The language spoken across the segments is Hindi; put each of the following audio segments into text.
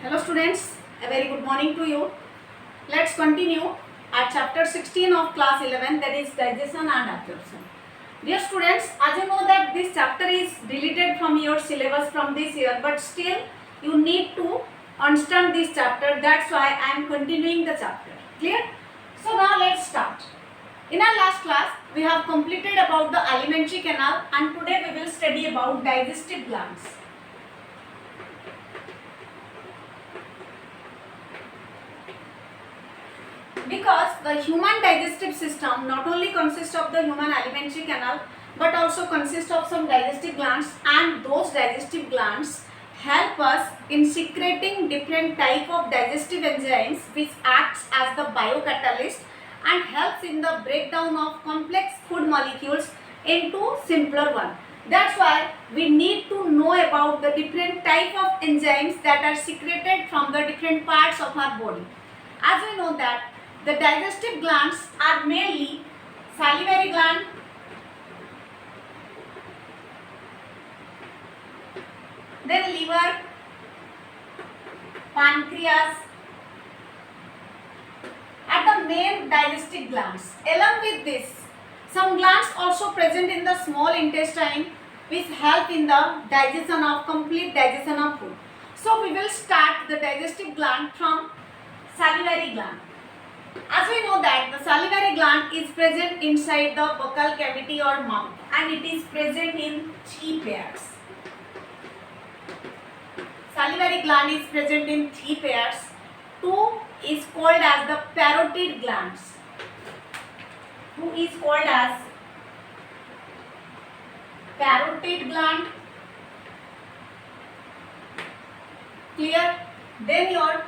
Hello students, a very good morning to you. Let's continue at chapter 16 of class 11, that is digestion and absorption. Dear students, as you know that this chapter is deleted from your syllabus from this year, but still you need to understand this chapter. That's why I am continuing the chapter. Clear? So now let's start. In our last class, we have completed about the alimentary canal, and today we will study about digestive glands. Because the human digestive system not only consists of the human alimentary canal but also consists of some digestive glands, and those digestive glands help us in secreting different type of digestive enzymes which acts as the biocatalyst and helps in the breakdown of complex food molecules into simpler one. That's why we need to know about the different type of enzymes that are secreted from the different parts of our body. As we know that the digestive glands are mainly salivary gland, then liver, pancreas are the main digestive glands. Along with this, some glands also present in the small intestine which help in the digestion of complete digestion of food. So we will start the digestive gland from salivary gland. As we know that the salivary gland is present inside the buccal cavity or mouth, and it is present in 3 pairs. Salivary gland is present in 3 pairs. 2 is called as the parotid glands. 2 is called as parotid gland. Clear? Then your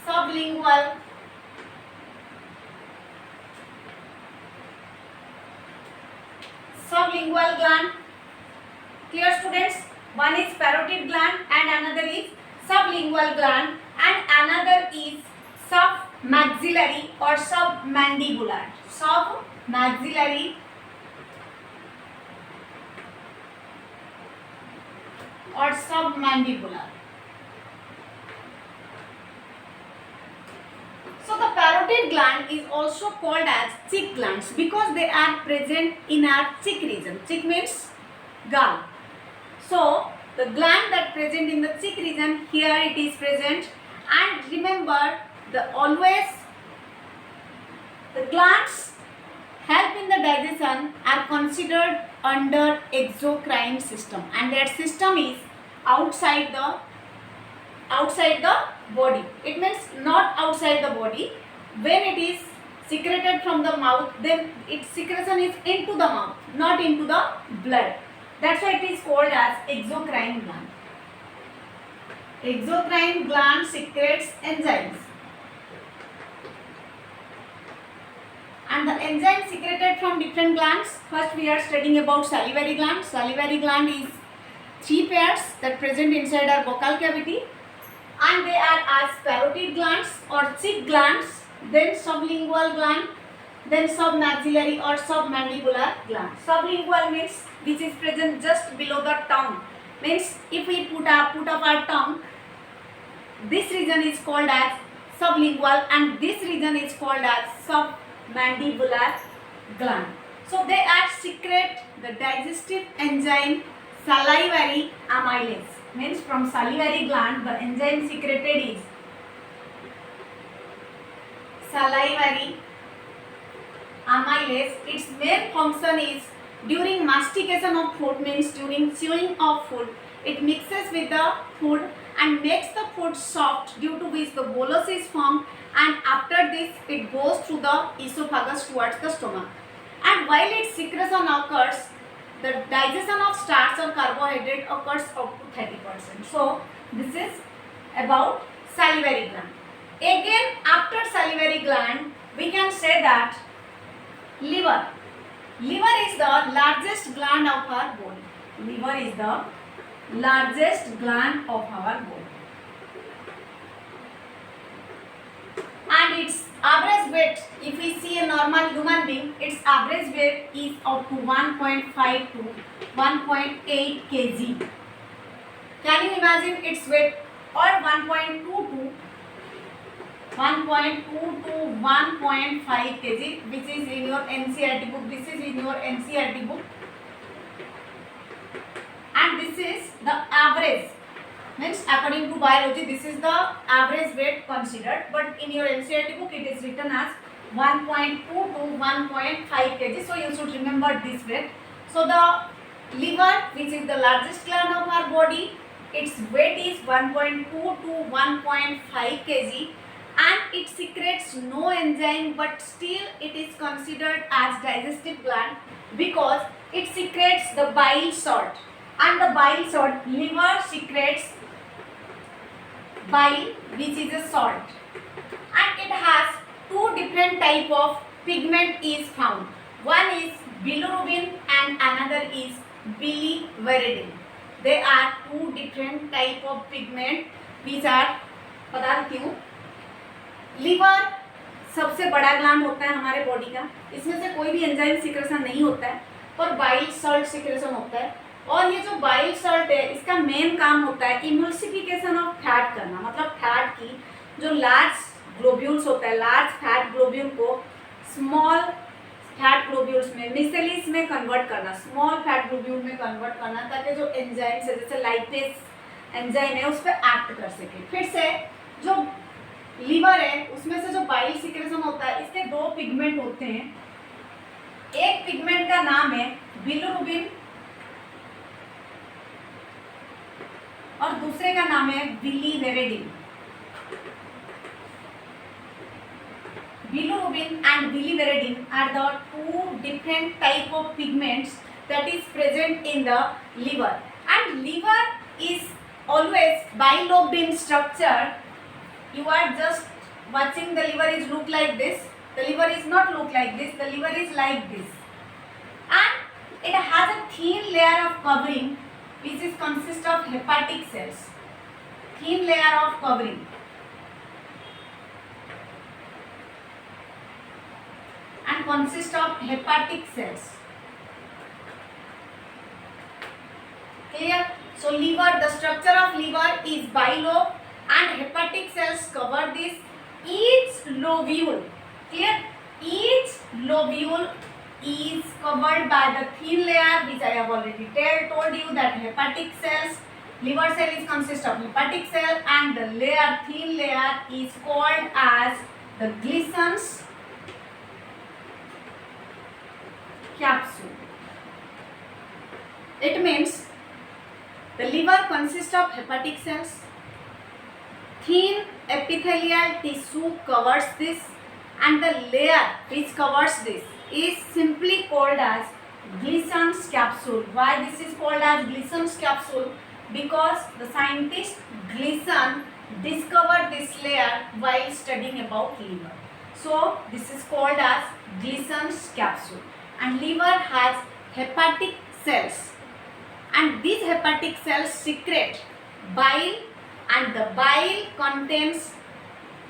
sublingual gland. Clear students? One is parotid gland and another is sublingual gland and another is submaxillary or submandibular. Submaxillary or submandibular. So the parotid gland is also called as cheek glands because they are present in our cheek region. Cheek means gall. So the gland that present in the cheek region, here it is present, and remember always the glands help in the digestion are considered under exocrine system, and that system is outside the body. It means not outside the body. When it is secreted from the mouth, then its secretion is into the mouth, not into the blood. That's why it is called as exocrine gland. Exocrine gland secretes enzymes. And the enzymes secreted from different glands. First we are studying about salivary gland. Salivary gland is 3 pairs that present inside our buccal cavity, and they are as parotid glands or cheek glands, then sublingual gland, then submaxillary or submandibular gland. Sublingual means which is present just below the tongue. Means if we put up our tongue, this region is called as sublingual and this region is called as submandibular gland. So they are secrete the digestive enzyme salivary amylase. Means from salivary gland the enzyme secreted is salivary amylase. Its main function is during mastication of food, means during chewing of food, it mixes with the food and makes the food soft, due to which the bolus is formed, and after this it goes through the esophagus towards the stomach. And while its secretion occurs, the digestion of starch or carbohydrate occurs up to 30%. So this is about salivary gland. Again, after salivary gland, we can say that liver. Liver is the largest gland of our body. Liver is the largest gland of our body. And its average weight, if we see a normal human being, its average weight is up to 1.5 to 1.8 kg. Can you imagine its weight? और 1.2 to 1.5 kg, which is in your NCERT book. This is in your NCERT book, and this is the average, means according to biology this is the average weight considered, but in your NCERT book it is written as 1.2 to 1.5 kg. So you should remember this weight. So the liver, which is the largest gland of our body, its weight is 1.2 to 1.5 kg, and it secretes no enzyme, but still it is considered as digestive gland because it secretes the bile salt, and the bile salt, liver secretes bile, which is a salt, and it has two different type of pigment is found. One is bilirubin and another is bilirubinerin. They are two different type of pigment which are, बता देती हूँ। लीवर सबसे बड़ा ग्लैंड होता है हमारे बॉडी का, इसमें से कोई भी एंजाइम सिक्रेशन नहीं होता है, पर बाइल सॉल्ट सिक्रेशन होता है। और ये जो बाइल सॉल्ट है इसका मेन काम होता है इमल्सिफिकेशन ऑफ फैट करना, मतलब फैट की जो लार्ज ग्लोब्यूल्स होता है, लार्ज फैट ग्लोब्यूल को स्मॉल फैट ग्लोब्यूल्स में, मिसेलिस में कन्वर्ट करना, स्मॉल फैट ग्लोब्यूल में कन्वर्ट करना, ताकि जो एंजाइम्स है जैसे लाइपेज एंजाइम है उस पर एक्ट कर सके। फिर से जो लीवर है उसमें से जो बाइल सिक्रेशन होता है, इसके दो पिगमेंट होते हैं। एक पिगमेंट का नाम है बिलिरुबिन और दूसरे का नाम है बिलिरुबिनेरिन। Bilirubin and bilirubinerin are the two different type of pigments that is present in the liver, and liver is always bilobed in structure. You are just watching the liver is look like this. The liver is not look like this. The liver is like this, and it has a thin layer of covering which is consist of hepatic cells. Thin layer of covering. And consist of hepatic cells. Clear? So liver, the structure of liver is bilobe and hepatic cells cover this. Each lobule, clear? Each lobule is covered by the thin layer which I have already told you that hepatic cells, liver cell is consist of hepatic cell, and the layer, thin layer is called as the Gleason's capsule. It means the liver consists of hepatic cells, thin epithelial tissue covers this, and the layer which covers this is simply called as Gleason's capsule. Why this is called as Gleason's capsule? Because the scientist Gleason discovered this layer while studying about liver. So this is called as Gleason's capsule. And liver has hepatic cells, and these hepatic cells secrete bile, and the bile contains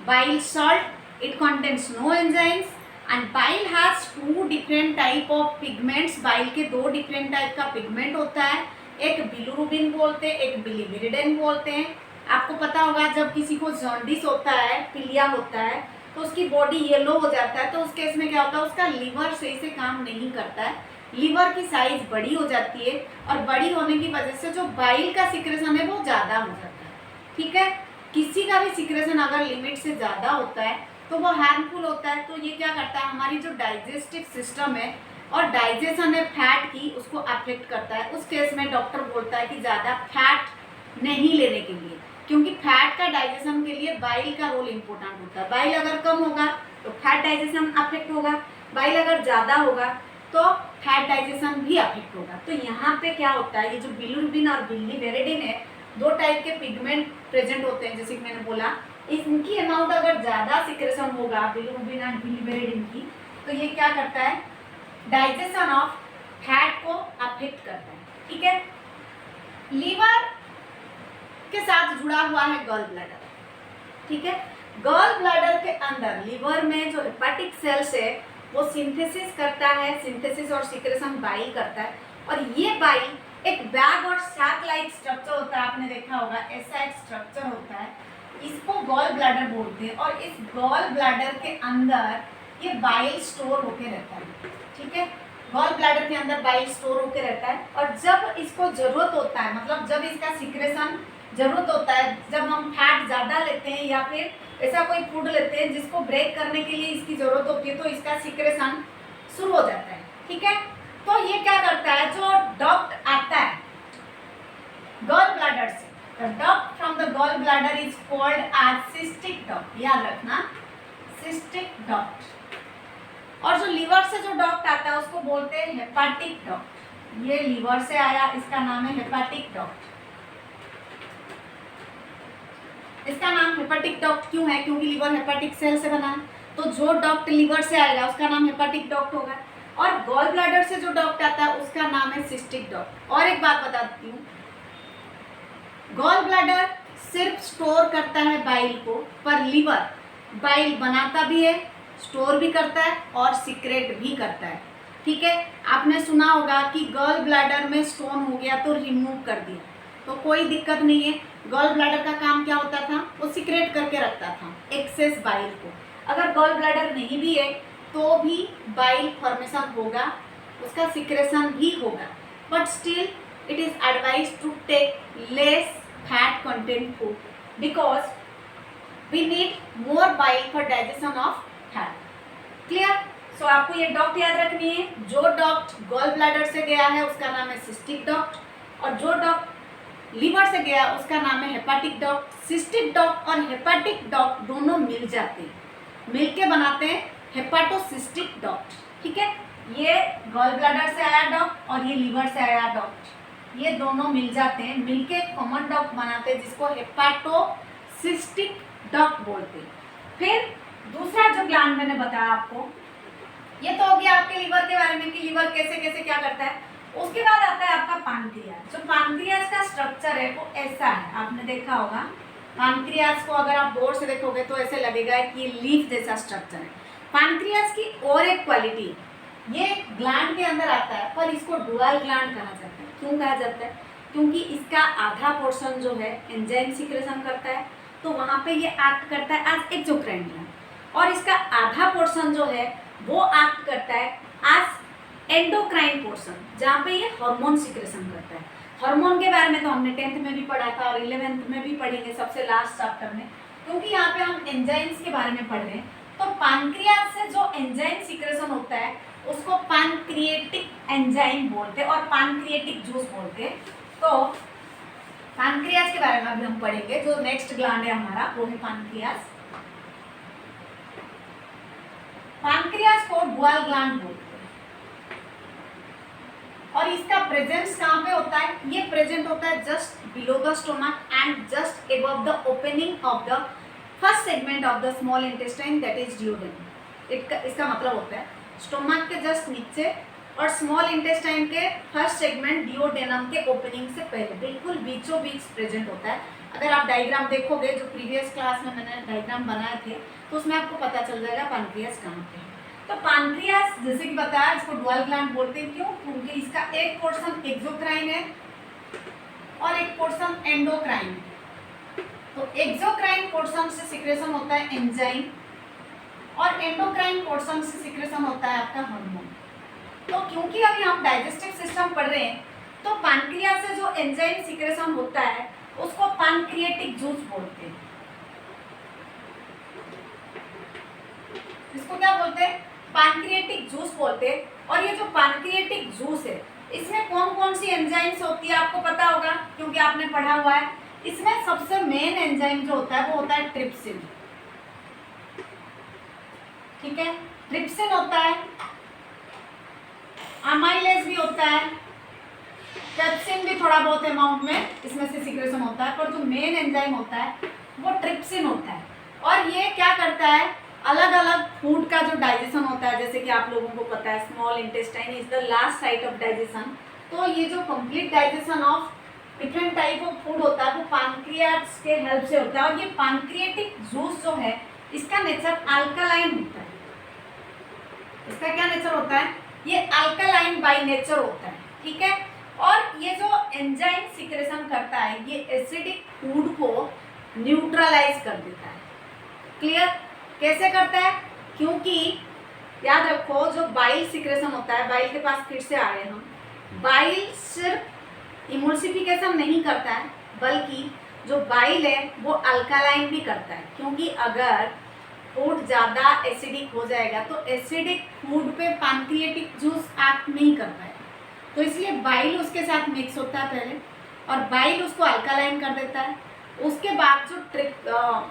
bile salt. It contains no enzymes, and bile has two different type of pigments. bile के दो different type का pigment होता है, एक बिलिरुबिन बोलते हैं, एक बिलिरुबिनेरिन बोलते हैं। आपको पता होगा जब किसी को जॉन्डिस होता है, पीलिया होता है, तो उसकी बॉडी येलो हो जाता है, तो उस केस में क्या होता है, उसका लीवर सही से काम नहीं करता है, लीवर की साइज बड़ी हो जाती है, और बड़ी होने की वजह से जो बाइल का सिक्रेशन है वो ज़्यादा हो जाता है। ठीक है, किसी का भी सिक्रेशन अगर लिमिट से ज़्यादा होता है तो वो हार्मफुल होता है। तो ये क्या करता है, हमारी जो डाइजेस्टिव सिस्टम है और डाइजेशन है फैट की, उसको अफेक्ट करता है। उस केस में डॉक्टर बोलता है कि ज़्यादा फैट नहीं लेने के लिए, क्योंकि फैट का डाइजेशन के लिए बाइल का रोल इम्पोर्टेंट होता है। बाइल अगर कम होगा तो फैट डाइजेशन अफेक्ट होगा, बाइल अगर ज़्यादा होगा तो फैट डाइजेशन भी अफेक्ट होगा। तो यहाँ पे क्या होता है, ये जो बिलिरुबिन और बिलिरुबिनेरिन है, दो टाइप के पिगमेंट प्रेजेंट होते हैं, जैसे कि मैंने बोला। इनकी अमाउंट अगर ज़्यादा सिक्रेशन होगा बिलिरुबिन और बिलिरुबिनेरिन की, तो ये क्या करता है, डाइजेशन ऑफ फैट को अफेक्ट करता है। ठीक है, लीवर के साथ जुड़ा हुआ है गॉल ब्लैडर। ठीक है, गॉल ब्लैडर के अंदर लीवर में जो हेपेटिक सेल्स है वो सिंथेसिस करता है, सिंथेसिस और सिक्रेशन बाइल करता है, और ये बाइल एक बैग और सैक लाइक स्ट्रक्चर होता है, आपने देखा होगा, ऐसा एक स्ट्रक्चर होता है, इसको गॉल ब्लैडर बोलते हैं। और इस गॉल ब्लैडर के अंदर ये बाइल स्टोर होके रहता है, ठीक है। गॉल ब्लैडर के अंदर बाइल स्टोर होके रहता है, और जब इसको जरूरत होता है, मतलब जब इसका सिक्रेशन जरूरत होता है, जब हम फैट ज़्यादा लेते हैं या फिर ऐसा कोई फूड लेते हैं जिसको ब्रेक करने के लिए इसकी ज़रूरत होती है, तो इसका सिक्रेशन शुरू हो जाता है, ठीक है। तो ये क्या करता है, जो डक्ट आता है गॉल ब्लैडर से, the duct from the gall bladder is called as cystic duct, याद रखना, सिस्टिक डक्ट। और जो लीवर से जो डक्ट आता है उसको बोलते हैं हेपाटिक डक्ट। ये लीवर से आया, इसका नाम है हेपाटिक डक्ट। इसका नाम हेपाटिक डक्ट क्यों है, क्योंकि लीवर हेपाटिक सेल से बना है, तो जो डक्ट लीवर से आएगा उसका नाम हेपाटिक डक्ट होगा। और गॉल ब्लैडर से जो डक्ट आता है उसका नाम है सिस्टिक डक्ट। और एक बात बताती हूँ, गॉल ब्लैडर सिर्फ स्टोर करता है बाइल को, पर लीवर बाइल बनाता भी है, स्टोर भी करता है और सीक्रेट भी करता है, ठीक है। आपने सुना होगा कि गॉल ब्लैडर में स्टोन हो गया तो रिमूव कर दिया, तो कोई दिक्कत नहीं है। गॉल ब्लैडर का काम क्या होता था, वो सीक्रेट करके रखता था एक्सेस बाइल को। अगर गॉल ब्लैडर नहीं भी है तो भी बाइल फॉर्मेशन होगा, उसका सिक्रेशन भी होगा, but still it is advise to take less fat content food because we need more bile for digestion of fat. Clear? So आपको ये डक्ट याद रखनी है। जो डक्ट गॉल ब्लैडर से गया है उसका नाम है सिस्टिक डक्ट, और जो डक्ट लीवर से गया उसका नाम है हेपाटिक डक्ट। सिस्टिक डक्ट और हेपाटिक डक्ट दोनों मिल जाते हैं, मिलके बनाते हैं हेपाटोसिस्टिक डक्ट, ठीक है। ये गॉल ब्लैडर से आया डक्ट और ये लीवर से आया डक्ट, ये दोनों मिल जाते हैं, मिलके कॉमन डक्ट बनाते हैं जिसको हेपाटोसिस्टिक डक्ट बोलते हैं। फिर दूसरा जो ग्लैंड मैंने बताया आपको, ये तो हो गया आपके लीवर के बारे में कि लीवर कैसे कैसे क्या करता है। उसके बाद आता है आपका पैनक्रियाज। जो पैनक्रियाज का स्ट्रक्चर है वो ऐसा है, आपने देखा होगा। पैनक्रियाज को अगर आप गौर से देखोगे तो ऐसे लगेगा कि ये लीफ जैसा स्ट्रक्चर है। पैनक्रियाज की और एक क्वालिटी, ये ग्लैंड के अंदर आता है पर इसको डुअल ग्लैंड कहा जाता है। क्यों कहा जाता है? क्योंकि इसका आधा पोर्शन जो है एंजाइम सिक्रेशन करता है, तो वहाँ पे ये एक्ट करता है एज एक्सोक्राइन ग्लैंड, और इसका आधा पोर्शन जो है वो एक्ट करता है एज एंडोक्राइन पोर्शन, जहाँ पे ये हार्मोन सिक्रेशन करता है। हार्मोन के बारे में तो हमने 10th में भी पढ़ा था और 11th में भी पढ़ेंगे सबसे लास्ट चैप्टर में, क्योंकि यहाँ पे हम एंजाइम्स के बारे में पढ़ रहे हैं। तो पैनक्रियाज से जो एंजाइम सिक्रेशन होता है उसको पैनक्रिएटिक एंजाइम बोलते हैं और पैनक्रिएटिक जूस बोलते हैं। तो पैनक्रियाज के बारे में अभी हम पढ़ेंगे। जो नेक्स्ट ग्लैंड है हमारा वो है पैनक्रियाज। पैनक्रियाज को डुअल ग्लैंड बोलते हैं, और इसका प्रेजेंस कहाँ पे होता है? ये प्रेजेंट होता है just below the stomach and just above the opening of the first segment of the small intestine, that is duodenum. इसका मतलब होता है स्टोमक के जस्ट नीचे और स्मॉल इंटेस्टाइन के फर्स्ट सेगमेंट डियोडेनम के ओपनिंग से पहले बिल्कुल बीचों बीच प्रेजेंट होता है। अगर आप डायग्राम देखोगे, जो प्रीवियस क्लास में मैंने डायग्राम बनाए थे, तो उसमें आपको पता चल जाएगा पैनक्रियाज कहाँ पे है। तो पैनक्रियाज जैसे कि बताया इसको डुअल ग्लैंड बोलते हैं। क्यों? क्योंकि इसका एक पोर्शन एक्सोक्राइन है और एक पोर्शन एंडोक्राइन है। तो एक्सोक्राइन पोर्शन से सिक्रेशन होता है एंजाइम और एंडोक्राइन पोर्शन से सिक्रेशन होता है आपका हार्मोन। तो क्योंकि अभी हम डाइजेस्टिव सिस्टम पढ़ रहे हैं, तो पैनक्रियाज से जो एंजाइम सिक्रेशन होता है उसको पैनक्रिएटिक जूस बोलते हैं। इसको क्या बोलते हैं? पैनक्रिएटिक जूस बोलते हैं। और ये जो पैनक्रिएटिक जूस है इसमें कौन कौन सी एंजाइम्स होती है आपको पता होगा, क्योंकि आपने पढ़ा हुआ है। इसमें सबसे मेन एंजाइम जो होता है वो होता है ट्रिप्सिन, ठीक है। ट्रिप्सिन होता है, अमाइलेज भी होता है, पेप्सिन भी थोड़ा बहुत अमाउंट में इसमें से सिक्रेशन होता है, पर जो मेन एंजाइम होता है वो ट्रिप्सिन होता है। और ये क्या करता है? अलग अलग फूड का जो डाइजेशन होता है, जैसे कि आप लोगों को पता है small intestine is the last site of digestion. तो ये जो complete digestion of different type of food होता है वो पैनक्रियाज के हेल्प से होता है। और ये पैनक्रिएटिक जूस जो है इसका नेचर अल्कलाइन होता है। इसका क्या नेचर होता है? ये अल्कलाइन बाय नेचर होता है, ठीक है। और ये जो एंजाइम सिक्रेशन करता है ये एसिडिक फूड को न्यूट्रलाइज कर देता है। क्लियर? कैसे करता है? क्योंकि याद रखो जो बाइल सिक्रेशन होता है, बाइल के पास फिर से आ रहे हम, बाइल सिर्फ इमल्सिफिकेशन नहीं करता है बल्कि जो बाइल है वो अल्कालाइन भी करता है, क्योंकि अगर फूड ज़्यादा एसिडिक हो जाएगा तो एसिडिक फूड पे पैंक्रियाटिक जूस एक्ट नहीं कर पाएगा, तो इसलिए बाइल उसके साथ मिक्स होता है पहले और बाइल उसको अल्कालाइन कर देता है। उसके बाद जो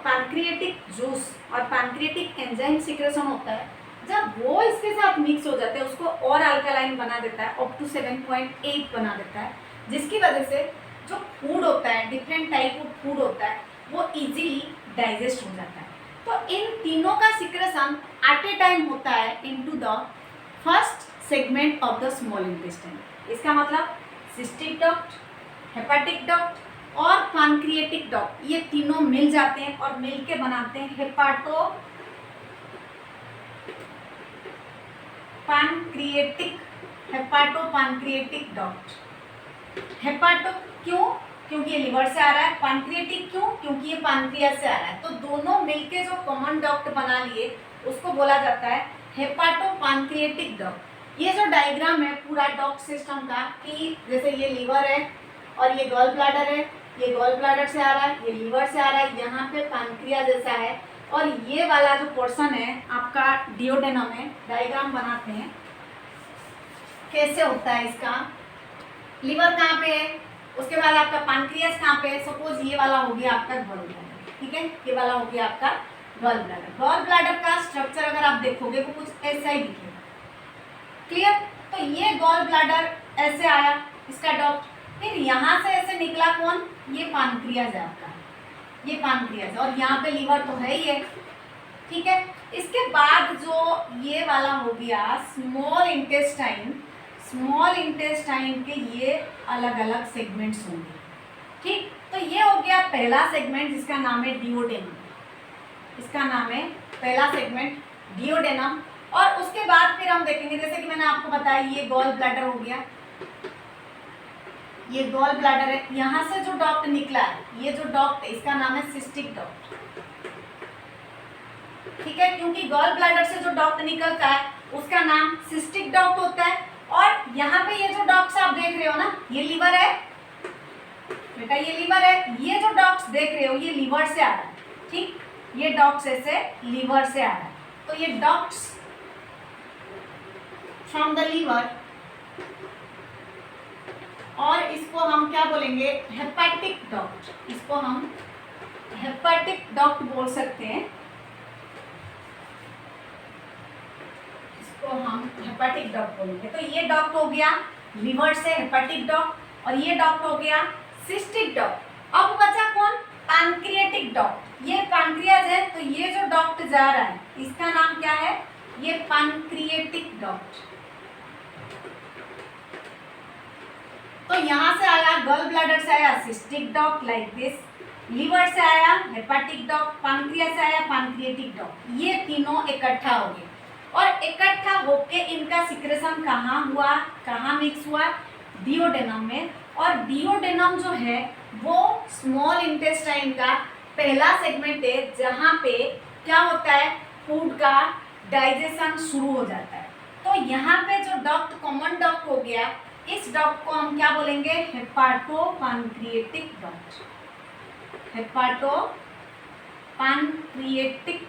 पैंक्रियाटिक जूस और पैंक्रियाटिक एंजाइम सिक्रेशन होता है, जब वो इसके साथ मिक्स हो जाते हैं उसको और अल्कालाइन बना देता है, अप टू 7.8 बना देता है, जिसकी वजह से जो फूड होता है, डिफरेंट टाइप ऑफ फूड होता है, वो इजीली डाइजेस्ट हो जाता है। तो इन तीनों का सिक्रेशन एट ए टाइम होता है into the first segment of the small intestine. इसका मतलब सिस्टिक डक्ट, हेपेटिक डक्ट और पैंक्रियाटिक डक्ट, ये तीनों मिल जाते हैं और मिल के बनाते हैं हेपाटोपैंक्रियाटिक डक्ट। हेपाटो क्यों? क्योंकि ये लिवर से आ रहा है। पैंक्रियाटिक क्यों? क्योंकि ये पैंक्रियास से आ रहा है। तो दोनों मिलके जो कॉमन डक्ट बना लिए उसको बोला जाता है हेपाटोपैंक्रियाटिक डक्ट। ये जो डायग्राम है पूरा डक्ट सिस्टम का, कि जैसे ये लिवर है और ये गॉल ब्लैडर है, ये गॉल ब्लैडर से आ रहा है, ये लिवर से आ रहा है, यहाँ पे पैंक्रिया जैसा है, और ये वाला जो पोर्शन है आपका डिओडेनम है। डायग्राम बनाते हैं कैसे होता है इसका। लिवर कहाँ पे है, उसके बाद आपका पैंक्रियास कहाँ पे है। सपोज ये वाला हो गया आपका गॉल ब्लैडर, ठीक है, ये वाला हो गया आपका गॉल ब्लैडर। गॉल ब्लैडर का स्ट्रक्चर अगर आप देखोगे वो कुछ ऐसा ही दिखेगा। क्लियर? तो ये गॉल ब्लैडर ऐसे आया, इसका डक्ट, फिर यहाँ से ऐसे निकला कौन, ये पैंक्रियास है आपका, ये पैंक्रियास, और यहाँ पे लिवर तो है ही है, ठीक है। इसके बाद जो ये वाला हो गया स्मॉल इंटेस्टाइन, स्मॉल इंटेस्टाइन के ये अलग अलग सेगमेंट्स होंगे, ठीक। तो ये हो गया पहला सेगमेंट जिसका नाम है डिओडेनम, इसका नाम है पहला सेगमेंट डिओडेनम। और उसके बाद फिर हम देखेंगे, जैसे कि मैंने आपको बताया ये गॉल ब्लैडर हो गया, ये गॉल ब्लैडर है, यहाँ से जो डक्ट निकला है, ये जो डक्ट है इसका नाम है सिस्टिक डक्ट, ठीक है, क्योंकि गॉल ब्लैडर से जो डक्ट निकलता है उसका नाम सिस्टिक डक्ट होता है। और यहाँ पे ये जो डक्ट्स आप देख रहे हो ना, ये लिवर है बेटा, ये लिवर है, ये जो डक्ट्स देख रहे हो ये लिवर से आ रहा है, ठीक, ये डक्ट्स ऐसे लिवर से आ रहा है। तो ये डक्ट्स फ्रॉम द लिवर, और इसको हम क्या बोलेंगे, हेपेटिक डक्ट, इसको हम हेपेटिक डक्ट बोल सकते हैं, इसको हम हेपेटिक डक्ट बोलेंगे। तो ये डक्ट हो गया लिवर से हेपेटिक डक्ट, और ये डक्ट हो गया सिस्टिक डक्ट। अब बचा कौन, पैंक्रियाटिक डक्ट। ये पैंक्रियाज है, तो ये जो डक्ट जा रहा है इसका नाम क्या है, ये पैंक्रियाटिक डक्ट। तो यहाँ से आया गॉल ब्लैडर से आया cystic duct like this, liver से आया हेपेटिक डक्ट, पैंक्रियास से आया पैंक्रियाटिक डक्ट। ये तीनों इकट्ठा हो गए, और इकट्ठा होके इनका सिक्रेशन कहाँ हुआ, कहाँ मिक्स हुआ, डिओडेनम में। और डिओडेनम जो है वो स्मॉल इंटेस्टाइन का पहला सेगमेंट है जहाँ पे क्या होता है, फूड का डाइजेशन शुरू हो जाता है। तो यहाँ पे जो डक्ट कॉमन डक्ट हो गया, इस डक्ट को हम क्या बोलेंगे, हेपाटोपैंक्रियाटिक डक्ट, हेपाटोपैंक्रियाटिक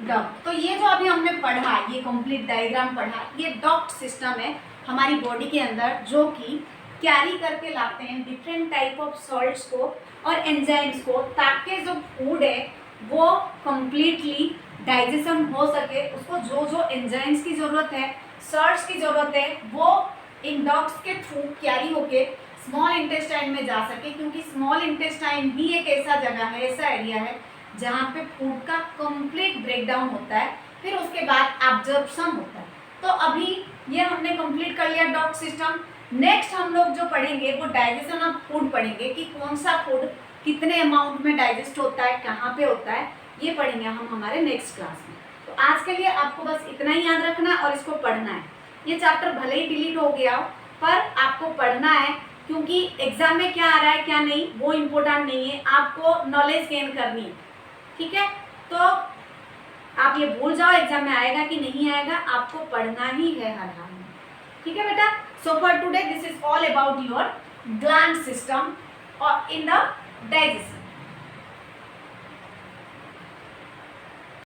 डक्ट। तो ये जो अभी हमने पढ़ा, ये कंप्लीट डायग्राम पढ़ा, ये डक्ट सिस्टम है हमारी बॉडी के अंदर जो कि कैरी करके लाते हैं डिफरेंट टाइप ऑफ सॉल्ट्स को और एंजाइम्स को, ताकि जो फूड है वो कंप्लीटली डाइजेशन हो सके। उसको जो जो एंजाइम्स की ज़रूरत है, सॉल्ट्स की ज़रूरत है, वो इन डक्ट्स के थ्रू कैरी होके स्मॉल इंटेस्टाइन में जा सके, क्योंकि स्मॉल इंटेस्टाइन ही एक ऐसा जगह है, ऐसा एरिया है जहाँ पे फूड का कंप्लीट ब्रेकडाउन होता है, फिर उसके बाद एब्जॉर्प्शन होता है। तो अभी ये हमने कंप्लीट कर लिया डक्ट सिस्टम। नेक्स्ट हम लोग जो पढ़ेंगे वो डाइजेशन ऑफ फूड पढ़ेंगे, कि कौन सा फूड कितने अमाउंट में डाइजेस्ट होता है, कहाँ पे होता है, ये पढ़ेंगे हम हमारे नेक्स्ट क्लास में। तो आज के लिए आपको बस इतना ही याद रखना और इसको पढ़ना है। ये चैप्टर भले ही डिलीट हो गया हो, पर आपको पढ़ना है, क्योंकि एग्जाम में क्या आ रहा है क्या नहीं वो इम्पोर्टेंट नहीं है, आपको नॉलेज गेन करनी है। ठीक है, तो आप ये भूल जाओ एग्जाम में आएगा कि नहीं आएगा, आपको पढ़ना ही है हर हाल में। ठीक है बेटा, so for today this is all about your gland system और इन द डाइजेशन।